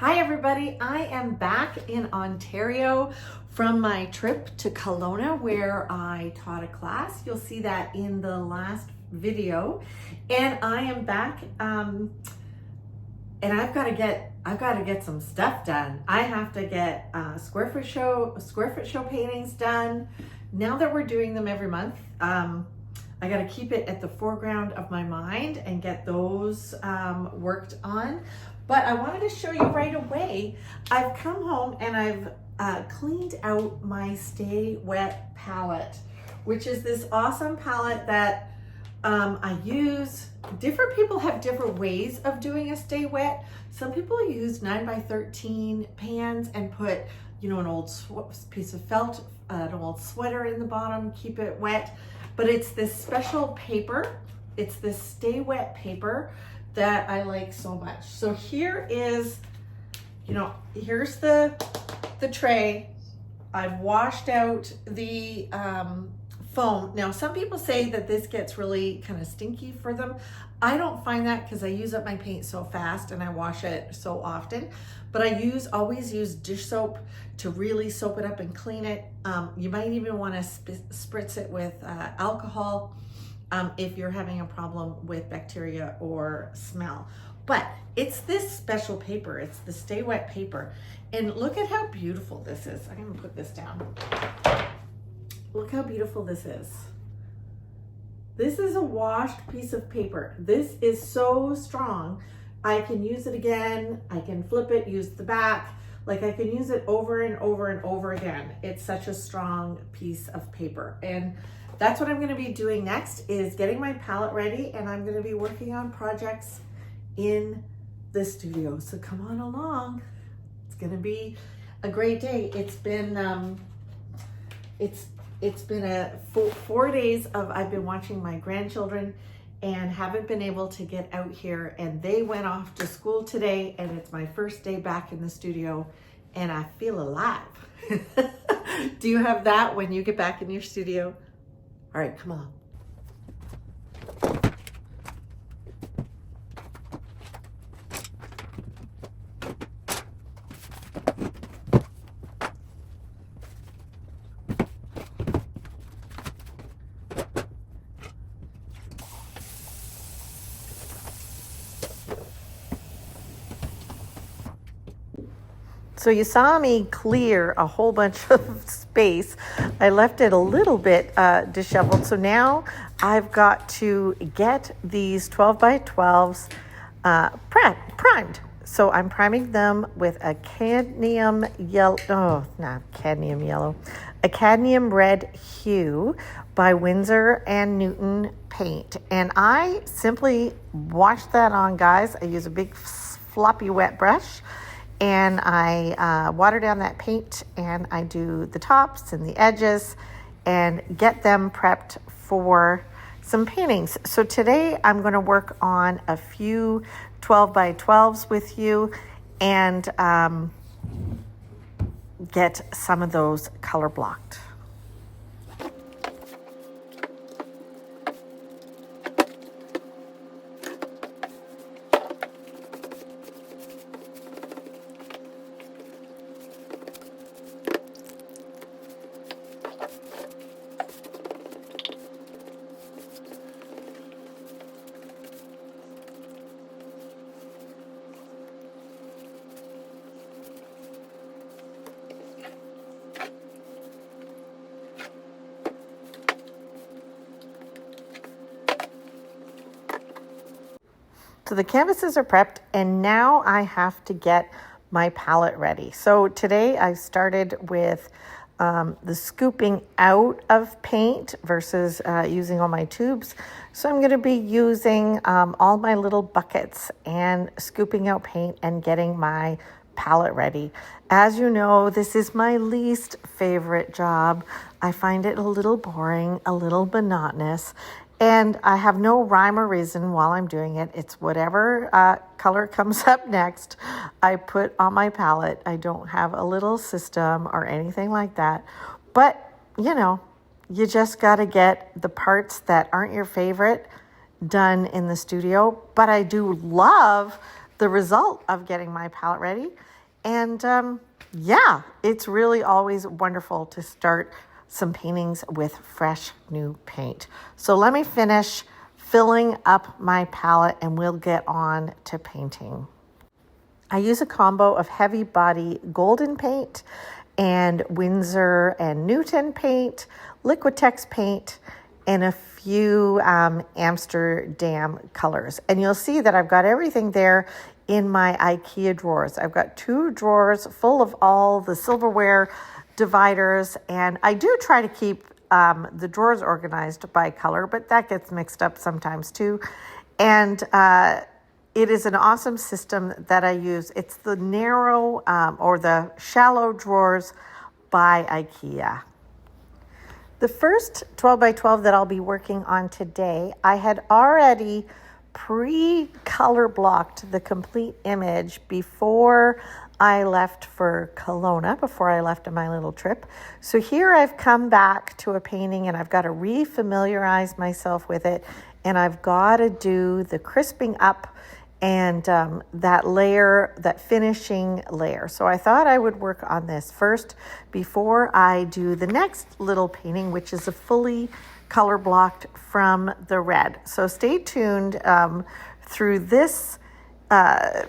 Hi everybody, I am back in Ontario from my trip to Kelowna where I taught a class. You'll see that in the last video. And I am back and I've got to get some stuff done. I have to get square foot show paintings done. Now that we're doing them every month, I got to keep it at the foreground of my mind and get those worked on. But I wanted to show you right away, I've come home and I've cleaned out my Stay Wet palette, which is this awesome palette that I use. Different people have different ways of doing a Stay Wet. Some people use 9x13 pans and put, an old piece of felt, an old sweater in the bottom, keep it wet. But it's this special paper. It's this Stay Wet paper that I like so much. So here is, here's the tray. I've washed out the foam. Now, some people say that this gets really kind of stinky for them. I don't find that because I use up my paint so fast and I wash it so often. But I always use dish soap to really soap it up and clean it. You might even want to spritz it with alcohol if you're having a problem with bacteria or smell. But it's this special paper. It's the Stay Wet paper. And look at how beautiful this is. I'm gonna put this down. Look how beautiful this is. This is a washed piece of paper. This is so strong. I can use it again. I can flip it, use the back. Like I can use it over and over and over again. It's such a strong piece of paper. And that's what I'm going to be doing next, is getting my palette ready, and I'm going to be working on projects in the studio. So come on along. It's going to be a great day. It's been a 4 days of I've been watching my grandchildren and haven't been able to get out here, and they went off to school today, and it's my first day back in the studio and I feel alive. Do you have that when you get back in your studio? All right, come on. So you saw me clear a whole bunch of space. I left it a little bit disheveled. So now I've got to get these 12x12s primed. So I'm priming them with a cadmium red hue by Winsor & Newton paint. And I simply wash that on, guys. I use a big floppy wet brush. And I water down that paint, and I do the tops and the edges and get them prepped for some paintings. So today I'm going to work on a few 12x12s with you and get some of those color blocked. So the canvases are prepped, and now I have to get my palette ready. So today I started with the scooping out of paint versus using all my tubes. So I'm going to be using all my little buckets and scooping out paint and getting my palette ready. As you know, this is my least favorite job. I find it a little boring, a little monotonous. And I have no rhyme or reason while I'm doing it. It's whatever color comes up next, I put on my palette. I don't have a little system or anything like that. But, you just got to get the parts that aren't your favorite done in the studio. But I do love the result of getting my palette ready. And yeah, it's really always wonderful to start some paintings with fresh new paint. So let me finish filling up my palette and we'll get on to painting. I use a combo of heavy body golden paint and Winsor and Newton paint, Liquitex paint, and a few Amsterdam colors. And you'll see that I've got everything there in my IKEA drawers. I've got 2 drawers full of all the silverware dividers, and I do try to keep the drawers organized by color, but that gets mixed up sometimes too. And it is an awesome system that I use. It's the narrow or the shallow drawers by IKEA. The first 12 by 12 that I'll be working on today, I had already pre-color blocked the complete image before I left for Kelowna, before I left on my little trip. So here I've come back to a painting and I've got to re-familiarize myself with it, and I've got to do the crisping up and that layer, that finishing layer. So I thought I would work on this first before I do the next little painting, which is a fully color blocked from the red. So stay tuned through this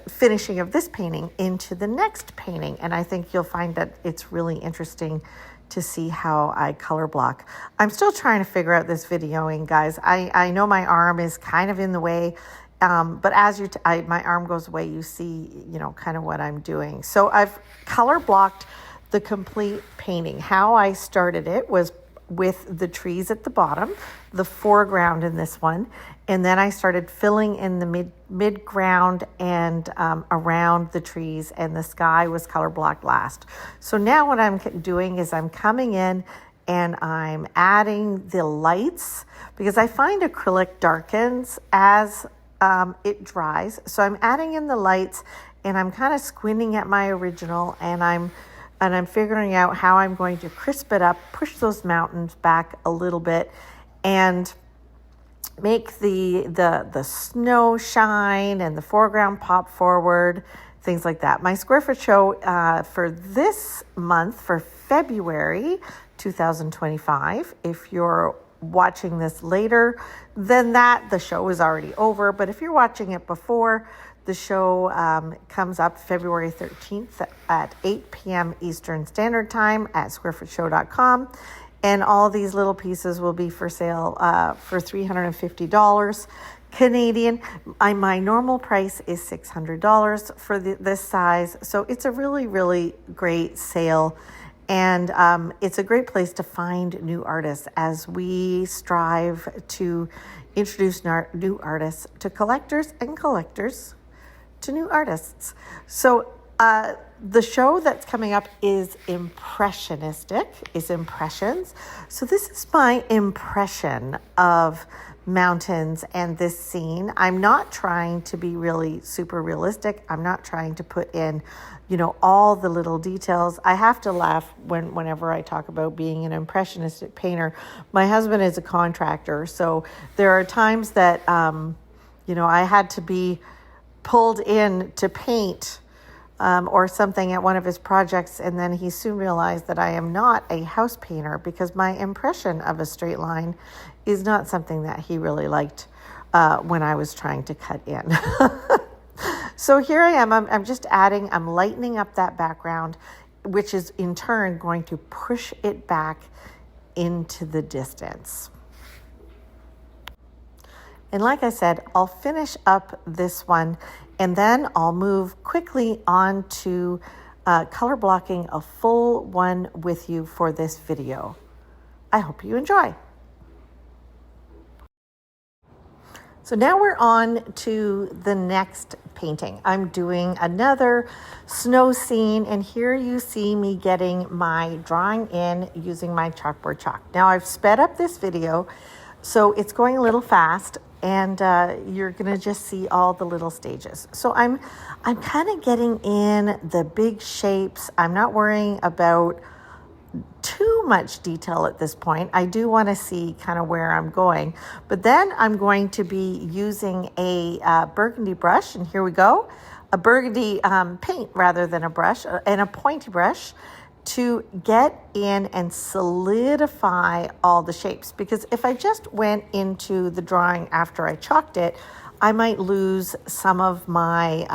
finishing of this painting into the next painting. And I think you'll find that it's really interesting to see how I color block. I'm still trying to figure out this videoing, guys. I know my arm is kind of in the way. But as my arm goes away, you see, kind of what I'm doing. So I've color blocked the complete painting. How I started it was with the trees at the bottom, the foreground in this one. And then I started filling in the mid-ground and around the trees, and the sky was color blocked last. So now what I'm doing is I'm coming in and I'm adding the lights, because I find acrylic darkens as it dries. So I'm adding in the lights, and I'm kind of squinting at my original, and I'm figuring out how I'm going to crisp it up, push those mountains back a little bit, and make the snow shine and the foreground pop forward, things like that. My square foot show for this month, for February 2025, if you're watching this later than that, the show is already over. But if you're watching it before, the show comes up February 13th at 8 p.m. Eastern Standard Time at squarefootshow.com. And all these little pieces will be for sale for $350 Canadian. My normal price is $600 for this size. So it's a really, really great sale. And it's a great place to find new artists as we strive to introduce new artists to collectors and collectors to new artists. So the show that's coming up is impressions. So this is my impression of mountains and this scene. I'm not trying to be really super realistic. I'm not trying to put in, all the little details. I have to laugh whenever I talk about being an impressionistic painter. My husband is a contractor, so there are times that, I had to be pulled in to paint or something at one of his projects, and then he soon realized that I am not a house painter, because my impression of a straight line is not something that he really liked when I was trying to cut in. So here I am, I'm lightening up that background, which is in turn going to push it back into the distance. And like I said, I'll finish up this one, and then I'll move quickly on to color blocking a full one with you for this video. I hope you enjoy. So now we're on to the next painting. I'm doing another snow scene, and here you see me getting my drawing in using my chalkboard chalk. Now I've sped up this video, so it's going a little fast, and you're gonna just see all the little stages. So I'm kind of getting in the big shapes. I'm not worrying about too much detail at this point. I do want to see kind of where I'm going, but then I'm going to be using a burgundy brush, and here we go. burgundy paint rather than a brush, and a pointy brush to get in and solidify all the shapes. Because if I just went into the drawing after I chalked it, I might lose some of my,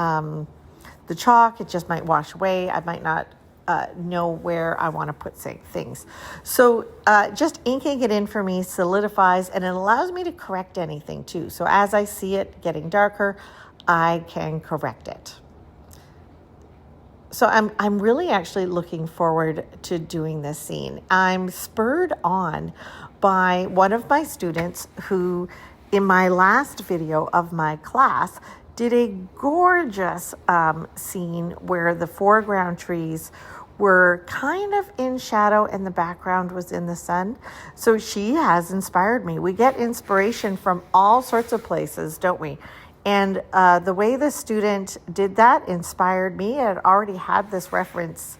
the chalk. It just might wash away. I might not know where I want to put things. So just inking it in for me solidifies, and it allows me to correct anything too. So as I see it getting darker, I can correct it. So I'm really actually looking forward to doing this scene. I'm spurred on by one of my students who, in my last video of my class, did a gorgeous scene where the foreground trees were kind of in shadow and the background was in the sun. So she has inspired me. We get inspiration from all sorts of places, don't we? And the way the student did that inspired me. I had already had this reference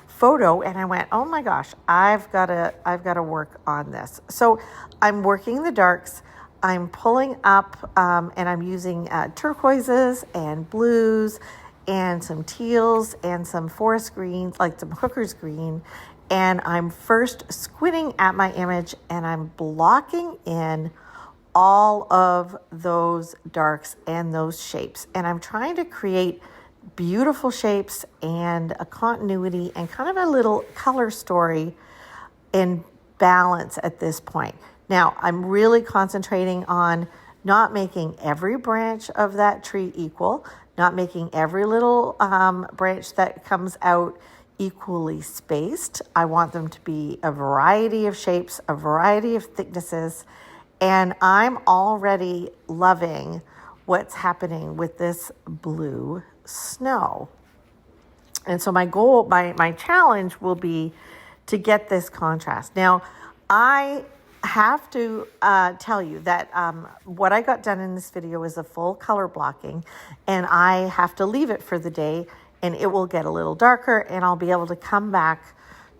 photo, and I went, "Oh my gosh, I've got to work on this." So I'm working the darks. I'm pulling up, and I'm using turquoises and blues, and some teals and some forest greens, like some hooker's green. And I'm first squinting at my image, and I'm blocking in all of those darks and those shapes. And I'm trying to create beautiful shapes and a continuity and kind of a little color story and balance at this point. Now, I'm really concentrating on not making every branch of that tree equal, not making every little branch that comes out equally spaced. I want them to be a variety of shapes, a variety of thicknesses. And I'm already loving what's happening with this blue snow. And so my goal, my challenge will be to get this contrast. Now, I have to tell you that what I got done in this video is a full color blocking, and I have to leave it for the day, and it will get a little darker, and I'll be able to come back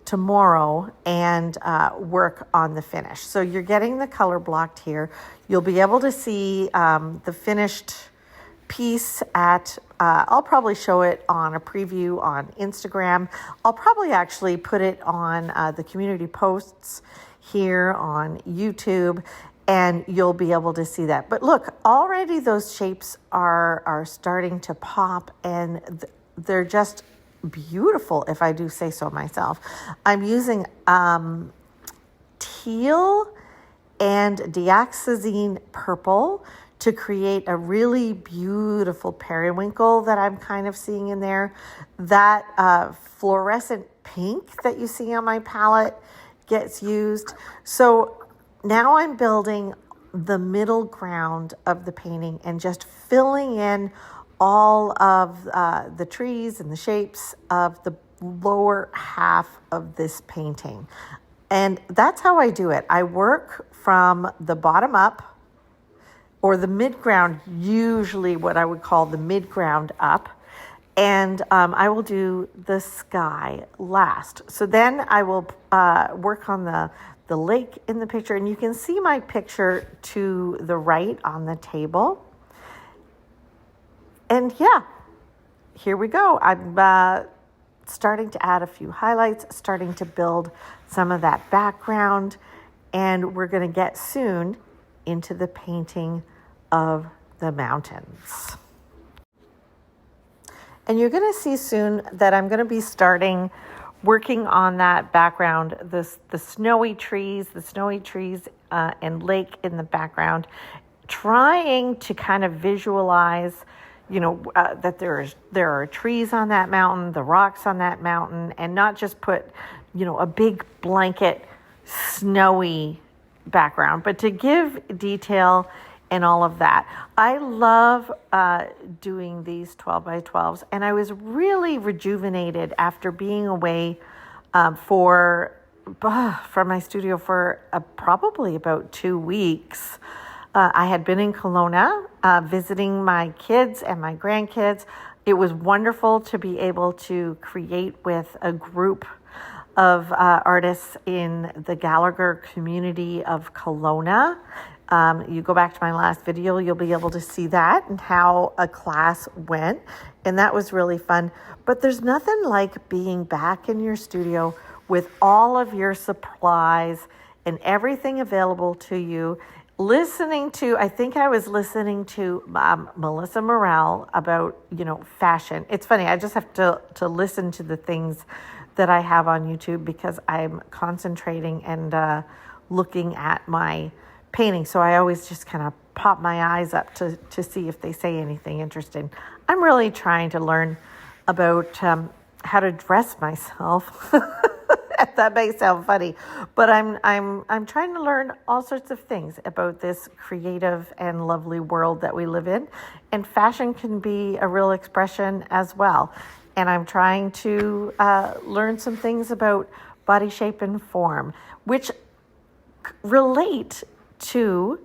tomorrow and work on the finish. So you're getting the color blocked here. You'll be able to see the finished piece at, I'll probably show it on a preview on Instagram. I'll probably actually put it on the community posts here on YouTube, and you'll be able to see that. But look, already those shapes are starting to pop, and they're just beautiful, if I do say so myself. I'm using teal and deoxazine purple to create a really beautiful periwinkle that I'm kind of seeing in there. That fluorescent pink that you see on my palette gets used. So now I'm building the middle ground of the painting and just filling in all of the trees and the shapes of the lower half of this painting. And that's how I do it. I work from the bottom up, or the mid-ground, usually what I would call the mid-ground up. And I will do the sky last. So then I will work on the lake in the picture. And you can see my picture to the right on the table. And yeah, here we go. I'm starting to add a few highlights, starting to build some of that background, and we're going to get soon into the painting of the mountains. And you're going to see soon that I'm going to be starting working on that background, the snowy trees and lake in the background, trying to kind of visualize that there are trees on that mountain, the rocks on that mountain, and not just put, a big blanket snowy background, but to give detail and all of that. I love doing these 12 by 12s, and I was really rejuvenated after being away from my studio for probably about 2 weeks. I had been in Kelowna visiting my kids and my grandkids. It was wonderful to be able to create with a group of artists in the Gallagher community of Kelowna. You go back to my last video, you'll be able to see that and how a class went. and that was really fun. But there's nothing like being back in your studio with all of your supplies and everything available to you. I think I was listening to Melissa Morale about, fashion. It's funny, I just have to listen to the things that I have on YouTube because I'm concentrating and looking at my painting. So I always just kind of pop my eyes up to see if they say anything interesting. I'm really trying to learn about how to dress myself. That may sound funny, but I'm trying to learn all sorts of things about this creative and lovely world that we live in, and fashion can be a real expression as well. And I'm trying to learn some things about body shape and form, which relate to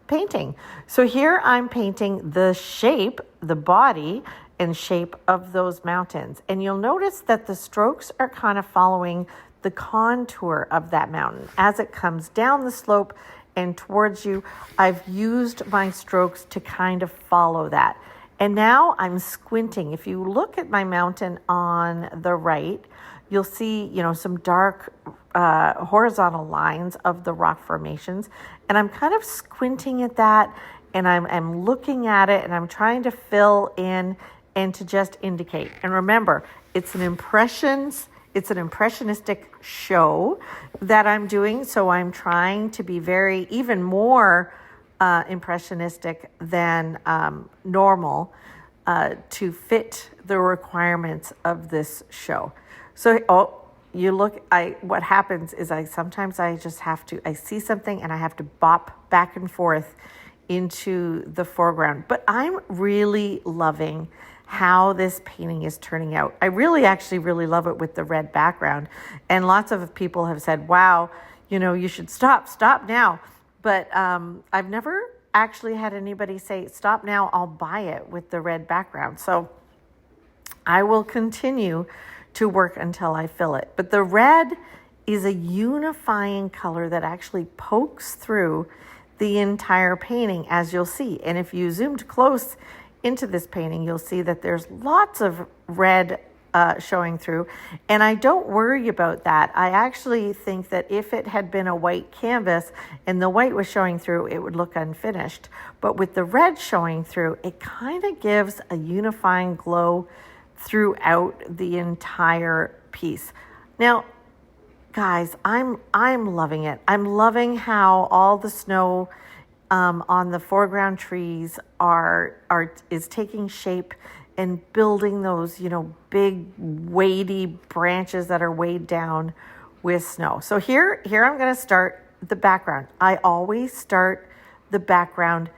painting. So here I'm painting the shape, the body and shape of those mountains. And you'll notice that the strokes are kind of following the contour of that mountain. As it comes down the slope and towards you, I've used my strokes to kind of follow that. And now I'm squinting. If you look at my mountain on the right, you'll see, some dark horizontal lines of the rock formations. And I'm kind of squinting at that, and I'm looking at it, and I'm trying to fill in and to just indicate. And remember, it's an impressionistic show that I'm doing, so I'm trying to be even more impressionistic than normal to fit the requirements of this show. So, what happens is sometimes I see something and I have to bop back and forth into the foreground. But I'm really loving how this painting is turning out. I actually really love it with the red background. And lots of people have said, wow, you should stop now. But I've never actually had anybody say, stop now, I'll buy it with the red background. So I will continue to work until I fill it. But the red is a unifying color that actually pokes through the entire painting, as you'll see. And if you zoomed close into this painting, you'll see that there's lots of red showing through. And I don't worry about that. I actually think that if it had been a white canvas and the white was showing through, it would look unfinished. But with the red showing through, it kind of gives a unifying glow throughout the entire piece. Now, guys, I'm loving it. I'm loving how all the snow on the foreground trees is taking shape and building those, big weighty branches that are weighed down with snow. So here I'm going to start the background. I always start the background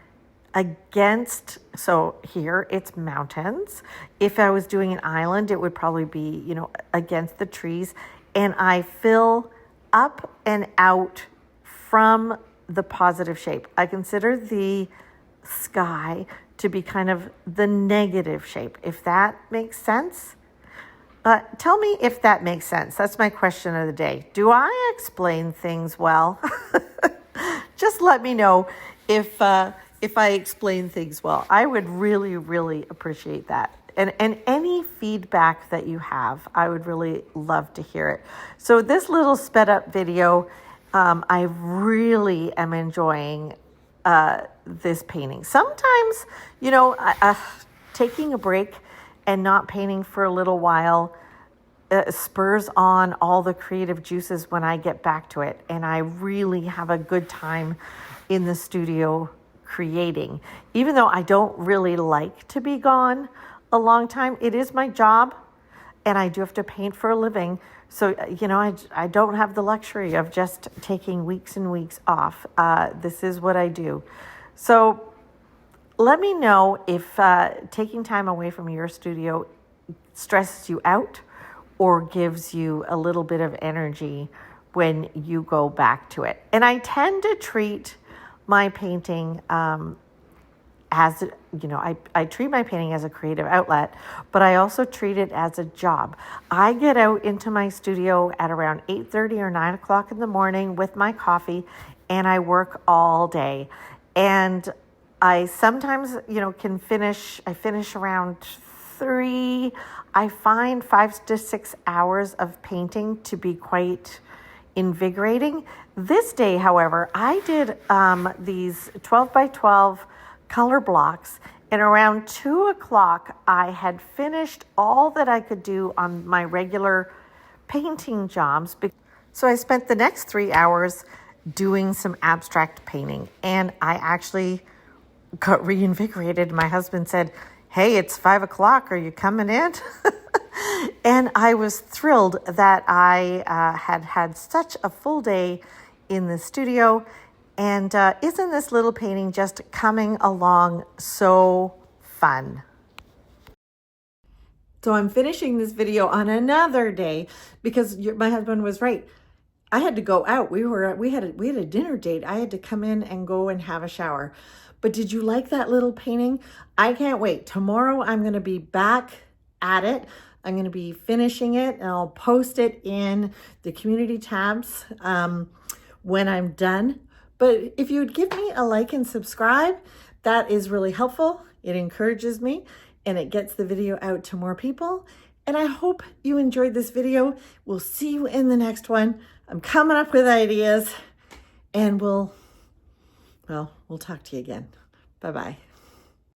against, so here it's mountains. If I was doing an island, it would probably be, against the trees. And I fill up and out from the positive shape. I consider the sky to be kind of the negative shape, if that makes sense. Tell me if that makes sense. That's my question of the day. Do I explain things well? Just let me know if I explain things well. I would really, really appreciate that. And any feedback that you have, I would really love to hear it. So this little sped up video, I really am enjoying this painting. Sometimes, taking a break and not painting for a little while spurs on all the creative juices when I get back to it. And I really have a good time in the studio creating. Even though I don't really like to be gone a long time, it is my job and I do have to paint for a living. So, I don't have the luxury of just taking weeks and weeks off. This is what I do. So let me know if taking time away from your studio stresses you out or gives you a little bit of energy when you go back to it. And I tend to treat my painting as, I treat my painting as a creative outlet, but I also treat it as a job. I get out into my studio at around 8:30 or 9 o'clock in the morning with my coffee, and I work all day. And I sometimes, I finish around I find 5 to 6 hours of painting to be quite invigorating. This day, however, I did these 12 by 12 color blocks, and around 2 o'clock, I had finished all that I could do on my regular painting jobs. So I spent the next 3 hours doing some abstract painting, and I actually got reinvigorated. My husband said, "Hey, it's 5 o'clock. Are you coming in?" And I was thrilled that I had such a full day in the studio. And isn't this little painting just coming along so fun? So I'm finishing this video on another day because my husband was right. I had to go out. We had a dinner date. I had to come in and go and have a shower. But did you like that little painting? I can't wait. Tomorrow I'm going to be back at it. I'm going to be finishing it, and I'll post it in the community tabs when I'm done. But if you would give me a like and subscribe, that is really helpful. It encourages me, and it gets the video out to more people. And I hope you enjoyed this video. We'll see you in the next one. I'm coming up with ideas, and we'll talk to you again. Bye-bye.